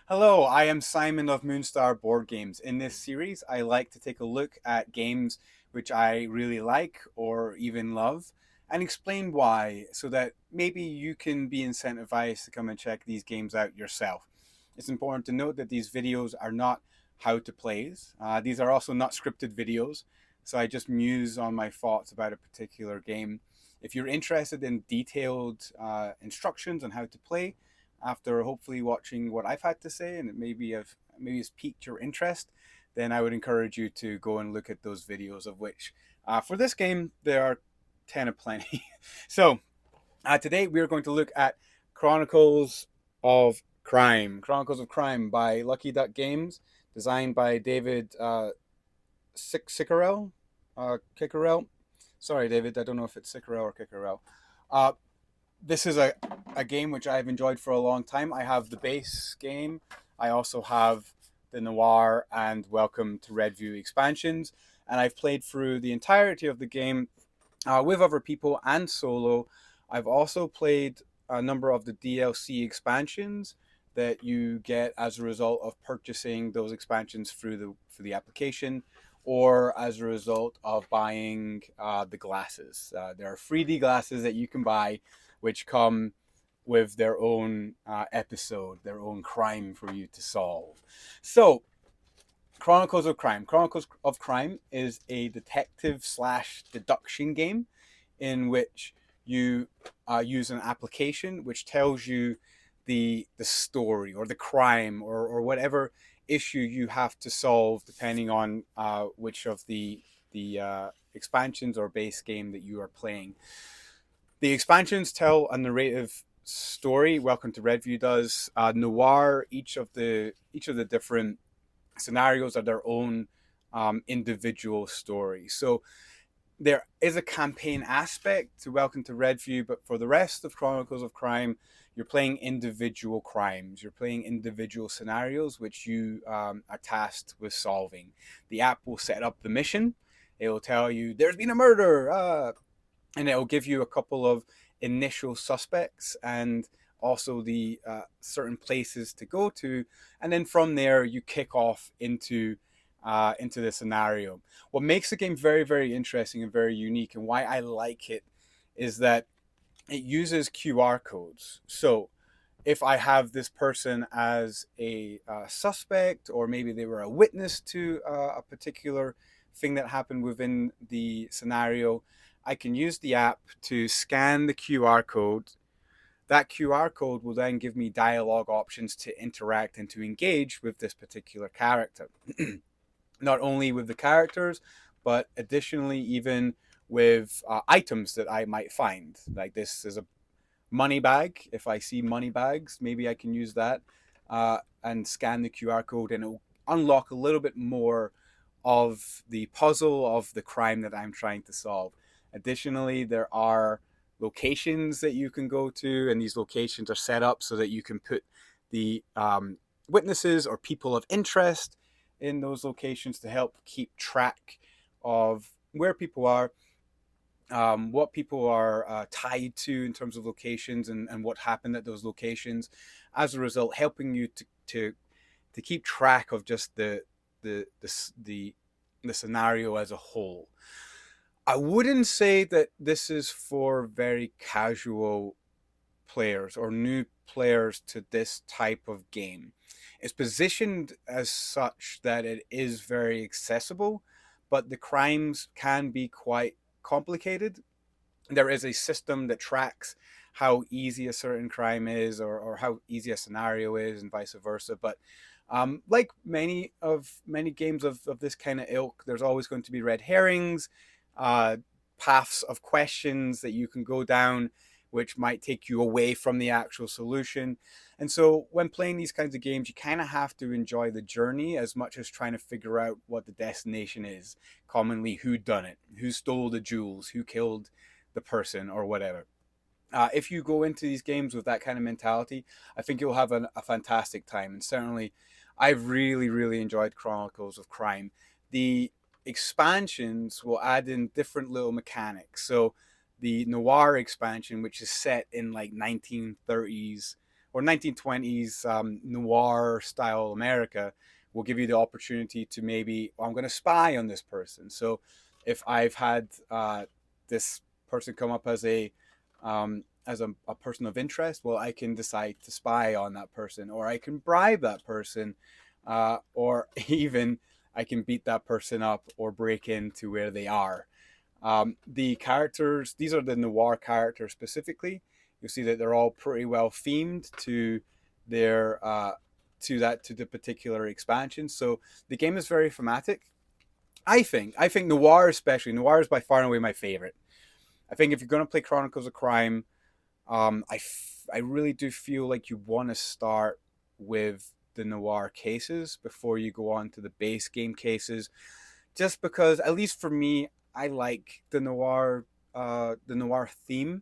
Hello, I am Simon of Moonstar Board Games. In this series, I like to take a look at games which I really like or even love and explain why so that maybe you can be incentivized to come and check these games out yourself. It's important to note that these videos are not how to plays. These are also not scripted videos, so I just muse on my thoughts about a particular game. If you're interested in detailed instructions on how to play, after hopefully watching what I've had to say and maybe it's piqued your interest, then I would encourage you to go and look at those videos, of which for this game there are 10 of plenty. So today we are going to look at Chronicles of Crime. Chronicles of Crime by Lucky Duck Games, designed by David Ciccarel. Kickerell. Sorry, David. I don't know if it's Ciccarel or Kickerell. Uh, this is a game which I've enjoyed for a long time. I have the base game. I also have the Noir and Welcome to Redview expansions. And I've played through the entirety of the game with other people and solo. I've also played a number of the DLC expansions that you get as a result of purchasing those expansions through the application, or as a result of buying the glasses. There are 3D glasses that you can buy, which come with their own episode, their own crime for you to solve. So, Chronicles of Crime. Chronicles of Crime is a detective slash deduction game in which you use an application which tells you the story or the crime or whatever issue you have to solve, depending on which of the expansions or base game that you are playing. The expansions tell a narrative story. Welcome to Redview does. Noir. Each of the different scenarios are their own individual story. So there is a campaign aspect to Welcome to Redview, but for the rest of Chronicles of Crime, you're playing individual crimes. You're playing individual scenarios which you are tasked with solving. The app will set up the mission. It will tell you there's been a murder, and it will give you a couple of initial suspects and also the certain places to go to, and then from there you kick off into the scenario. What makes the game very, very interesting and very unique, and why I like it, is that it uses QR codes. So if I have this person as a suspect, or maybe they were a witness to a particular thing that happened within the scenario, I can use the app to scan the QR code. That QR code will then give me dialogue options to interact and to engage with this particular character. Not only with the characters, but additionally even with items that I might find. Like this is a money bag. If I see money bags, maybe I can use that and scan the QR code, and it will unlock a little bit more of the puzzle of the crime that I'm trying to solve. Additionally, there are locations that you can go to, and these locations are set up so that you can put the witnesses or people of interest in those locations to help keep track of where people are, what people are tied to in terms of locations, and what happened at those locations. As a result, helping you to keep track of just the scenario as a whole. I wouldn't say that this is for very casual players or new players to this type of game. It's positioned as such that it is very accessible, but the crimes can be quite complicated. There is a system that tracks how easy a certain crime is, or how easy a scenario is, and vice versa. But like many games of this kind of ilk, there's always going to be red herrings, uh, paths of questions that you can go down, which might take you away from the actual solution. And so when playing these kinds of games, you kind of have to enjoy the journey as much as trying to figure out what the destination is. Commonly, who done it, who stole the jewels, who killed the person, or whatever. If you go into these games with that kind of mentality, I think you'll have a fantastic time. And certainly, I've really, really enjoyed Chronicles of Crime. The expansions will add in different little mechanics. So the Noir expansion, which is set in like 1930s or 1920s noir style America will give you the opportunity to maybe, well, I'm going to spy on this person. So if I've had this person come up as a person of interest, well, I can decide to spy on that person, or I can bribe that person, or even I can beat that person up or break into where they are. The characters, these are the noir characters specifically. You'll see that they're all pretty well themed to their to the particular expansion. So the game is very thematic. I think noir, especially noir, is by far and away my favorite. I think if you're going to play Chronicles of Crime, I really do feel like you want to start with the noir cases before you go on to the base game cases, just because, at least for me, I like the noir theme.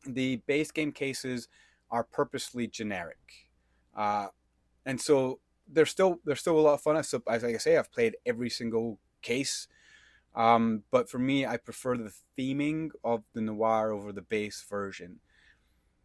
The base game cases are purposely generic, uh, and so they're still a lot of fun. So, as I say, I've played every single case, but for me, I prefer the theming of the noir over the base version.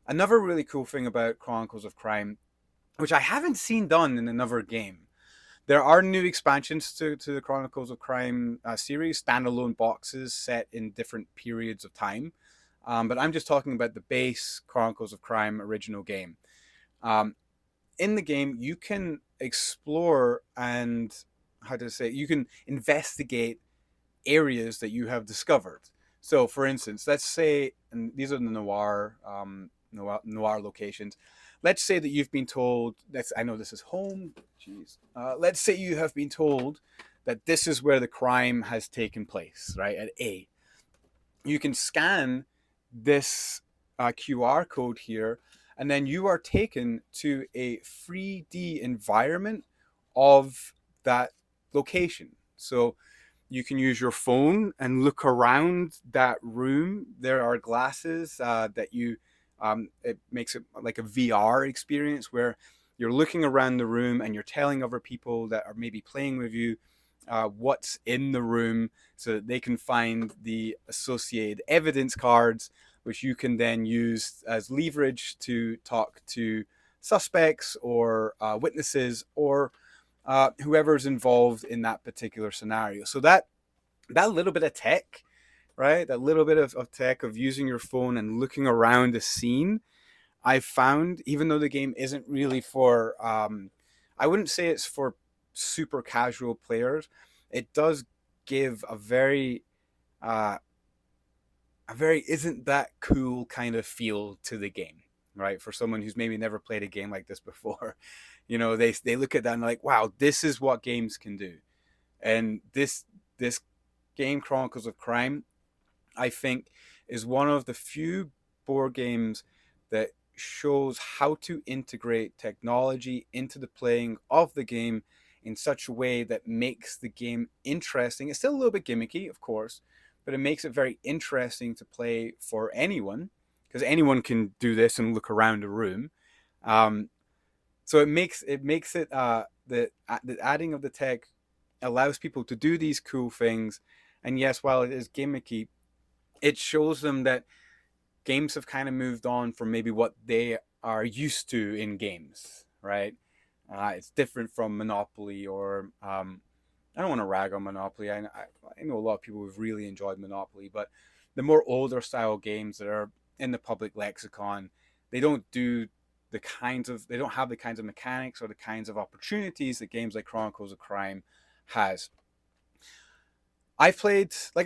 Another really cool thing about Chronicles of Crime, which I haven't seen done in another game, there are new expansions to the Chronicles of Crime series, standalone boxes set in different periods of time. But I'm just talking about the base Chronicles of Crime original game. Um, in the game, you can explore and, how to say, you can investigate areas that you have discovered. So, for instance, let's say, and these are the noir locations. Let's say that you've been told. I know this is home. Jeez. Let's say you have been told that this is where the crime has taken place, right at A. You can scan this QR code here, and then you are taken to a 3D environment of that location. So you can use your phone and look around that room. There are glasses that you, it makes it like a VR experience where you're looking around the room and you're telling other people that are maybe playing with you what's in the room so that they can find the associated evidence cards, which you can then use as leverage to talk to suspects or witnesses or whoever's involved in that particular scenario. So that little bit of tech, right? That little bit of tech of using your phone and looking around the scene, I found, even though the game isn't really for, I wouldn't say it's for super casual players, it does give uh, a very isn't that cool kind of feel to the game, right? For someone who's maybe never played a game like this before, they look at that and they're like, wow, this is what games can do. And this game, Chronicles of Crime, I think, is one of the few board games that shows how to integrate technology into the playing of the game in such a way that makes the game interesting. It's still a little bit gimmicky, of course, but it makes it very interesting to play for anyone, because anyone can do this and look around a room. Um, so the adding of the tech allows people to do these cool things. And yes, while it is gimmicky, it shows them that games have kind of moved on from maybe what they are used to in games, right? It's different from Monopoly or I don't want to rag on Monopoly. I know a lot of people who've really enjoyed Monopoly, but the more older style games that are in the public lexicon, they don't do they don't have the kinds of mechanics or the kinds of opportunities that games like Chronicles of Crime has. Like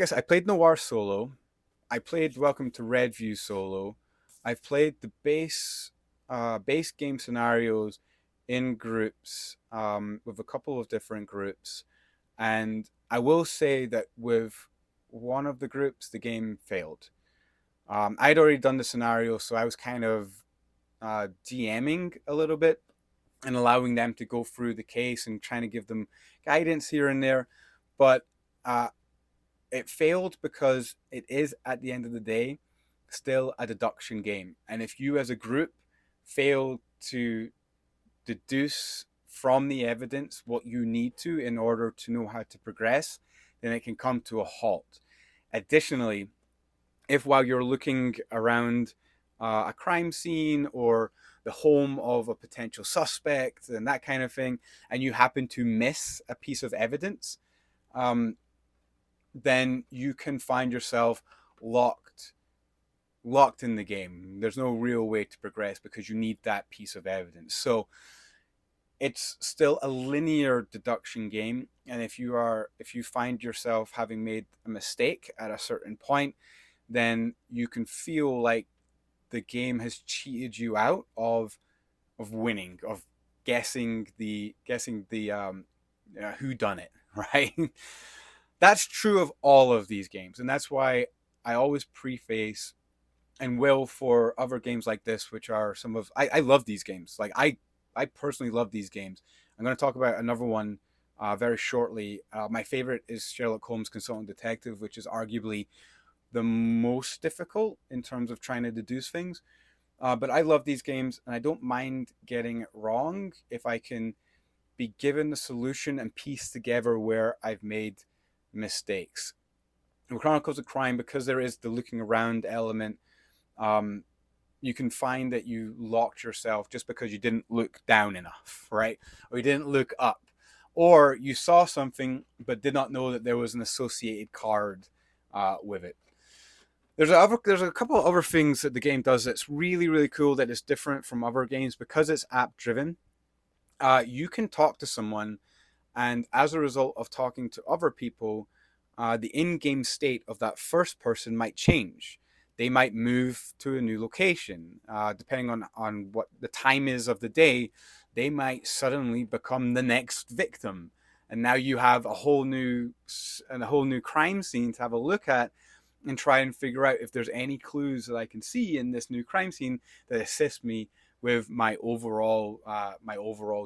I said, I played Noir solo. I played Welcome to Redview solo. I've played the base game scenarios in groups with a couple of different groups, and I will say that with one of the groups, the game failed. I'd already done the scenario, so I was kind of DMing a little bit and allowing them to go through the case and trying to give them guidance here and there, but uh, it failed because it is, at the end of the day, still a deduction game. And if you as a group fail to deduce from the evidence what you need to in order to know how to progress, then it can come to a halt. Additionally, if while you're looking around a crime scene or the home of a potential suspect and that kind of thing, and you happen to miss a piece of evidence, um, then you can find yourself locked locked in the game. There's no real way to progress because you need that piece of evidence. So it's still a linear deduction game, and if you find yourself having made a mistake at a certain point, then you can feel like the game has cheated you out of winning, of guessing the who done it, right? That's true of all of these games, and that's why I always preface and will for other games like this, which are some of I love these games. Like I personally love these games. I'm going to talk about another one very shortly. My favorite is Sherlock Holmes Consultant Detective, which is arguably the most difficult in terms of trying to deduce things. But I love these games, and I don't mind getting it wrong if I can be given the solution and piece together where I've made mistakes. In Chronicles of Crime, because there is the looking around element, um, you can find that you locked yourself just because you didn't look down enough, right? Or you didn't look up. Or you saw something but did not know that there was an associated card with it. There's a couple of other things that the game does that's really, really cool that is different from other games because it's app driven. You can talk to someone, and as a result of talking to other people, the in-game state of that first person might change. They might move to a new location, depending on what the time is of the day. They might suddenly become the next victim, and now you have a whole new crime scene to have a look at and try and figure out if there's any clues that I can see in this new crime scene that assist me with my overall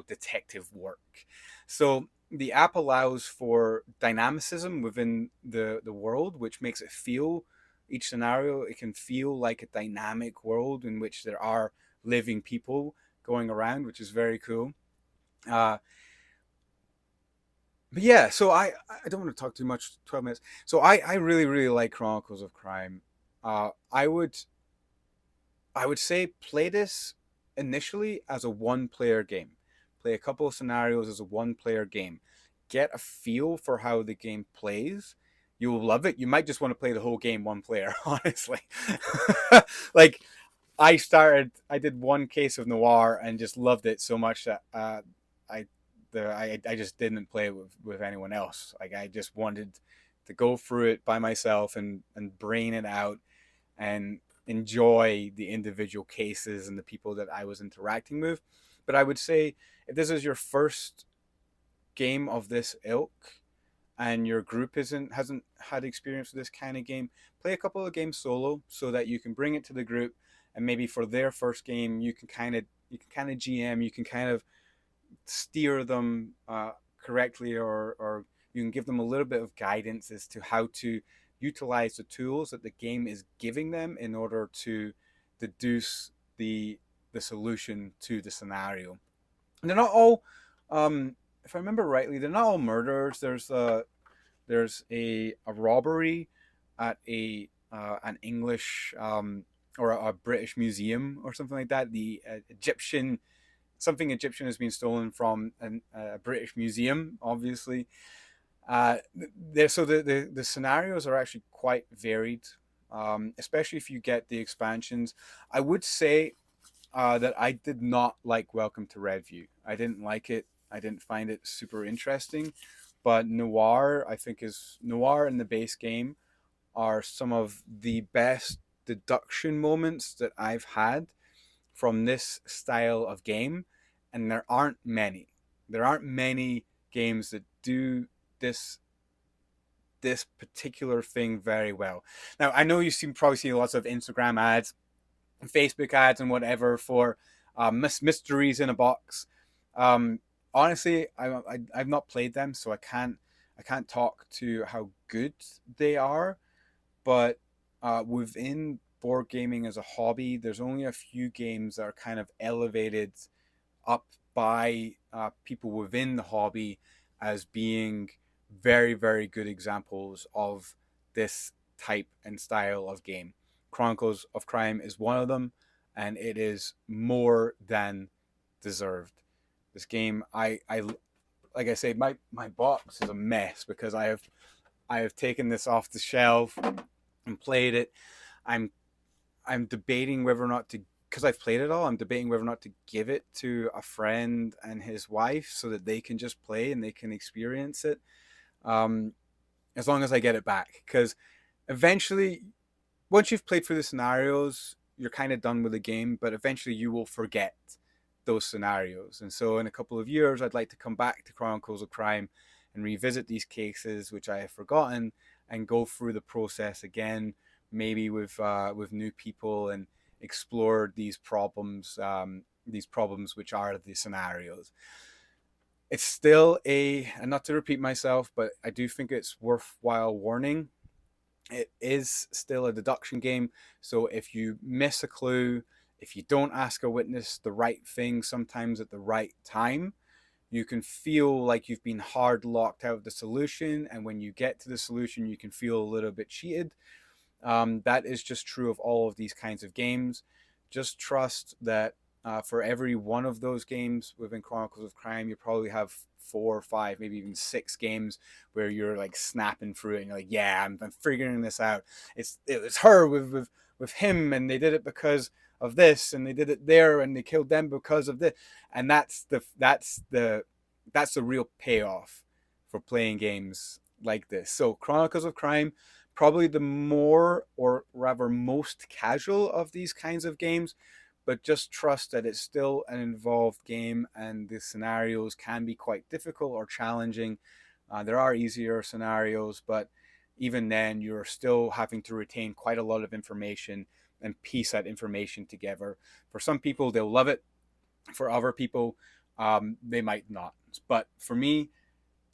detective work. So the app allows for dynamicism within the world, which makes it feel each scenario. It can feel like a dynamic world in which there are living people going around, which is very cool. Uh, but yeah, so I don't want to talk too much. 12 minutes. So I really really like Chronicles of Crime. Uh, I would I would say play this initially as a one player game. Play a couple of scenarios as a one player game. Get a feel for how the game plays. You will love it. You might just want to play the whole game one player, honestly. Like I did one case of Noir and just loved it so much that I, I just didn't play it with anyone else. Like I just wanted to go through it by myself and brain it out and enjoy the individual cases and the people that I was interacting with. But I would say if this is your first game of this ilk and your group isn't hasn't had experience with this kind of game, play a couple of games solo so that you can bring it to the group, and maybe for their first game you can kind of GM, you can kind of steer them correctly, or you can give them a little bit of guidance as to how to utilize the tools that the game is giving them in order to deduce the solution to the scenario. And they're not all, if I remember rightly, they're not all murderers. There's a robbery at a an English or a British museum or something like that. The Egyptian something Egyptian has been stolen from a British museum, obviously. So the scenarios are actually quite varied, especially if you get the expansions. I would say that I did not like Welcome to Redview. I didn't like it. I didn't find it super interesting. But Noir in the base game are some of the best deduction moments that I've had from this style of game, and there aren't many. There aren't many games that do this this particular thing very well. Now I know probably see lots of Instagram ads, Facebook ads, and whatever for mysteries in a box. Um, Honestly, I've not played them, so I can't talk to how good they are. But within board gaming as a hobby, there's only a few games that are kind of elevated up by people within the hobby as being very, very good examples of this type and style of game. Chronicles of Crime is one of them. and it is more than deserved. This game, I like I say, my box is a mess because I have taken this off the shelf and played it. I'm I'm debating whether or not to, because I've played it all. I'm debating whether or not to give it to a friend and his wife so that they can just play and they can experience it. Um, as long as I get it back, because eventually, once you've played through the scenarios, you're kind of done with the game. But eventually, you will forget those scenarios. And so, in a couple of years, I'd like to come back to Chronicles of Crime and revisit these cases which I have forgotten and go through the process again, maybe with new people, and explore these problems which are the scenarios. It's still a, and not to repeat myself, but I do think it's worthwhile warning, it is still a deduction game. So if you miss a clue, if you don't ask a witness the right thing sometimes at the right time, you can feel like you've been hard locked out of the solution. And when you get to the solution, you can feel a little bit cheated. That is just true of all of these kinds of games. Just trust that for every one of those games within Chronicles of Crime, you probably have 4 or 5, maybe even 6 games where you're like snapping through it and you're like, yeah, I'm figuring this out. It's her with him, and they did it because of this, and they did it there, and they killed them because of this, and that's the real payoff for playing games like this. So Chronicles of Crime, probably the more, or rather most casual of these kinds of games, but just trust that it's still an involved game and the scenarios can be quite difficult or challenging. There are easier scenarios, but even then, you're still having to retain quite a lot of information and piece that information together. For some people, they'll love it. For other people, they might not. But for me,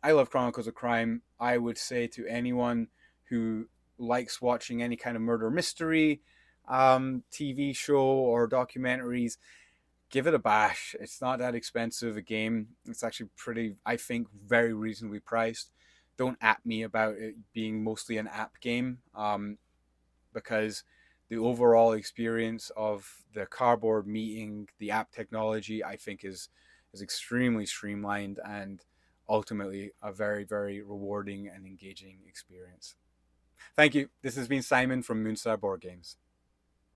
I love Chronicles of Crime. I would say to anyone who likes watching any kind of murder mystery TV show or documentaries, give it a bash. It's not that expensive a game. It's actually pretty, I think, very reasonably priced. Don't at me about it being mostly an app game, because the overall experience of the cardboard meeting the app technology, I think, is extremely streamlined and ultimately a very, very rewarding and engaging experience. Thank you. This has been Simon from Moonstar Board Games.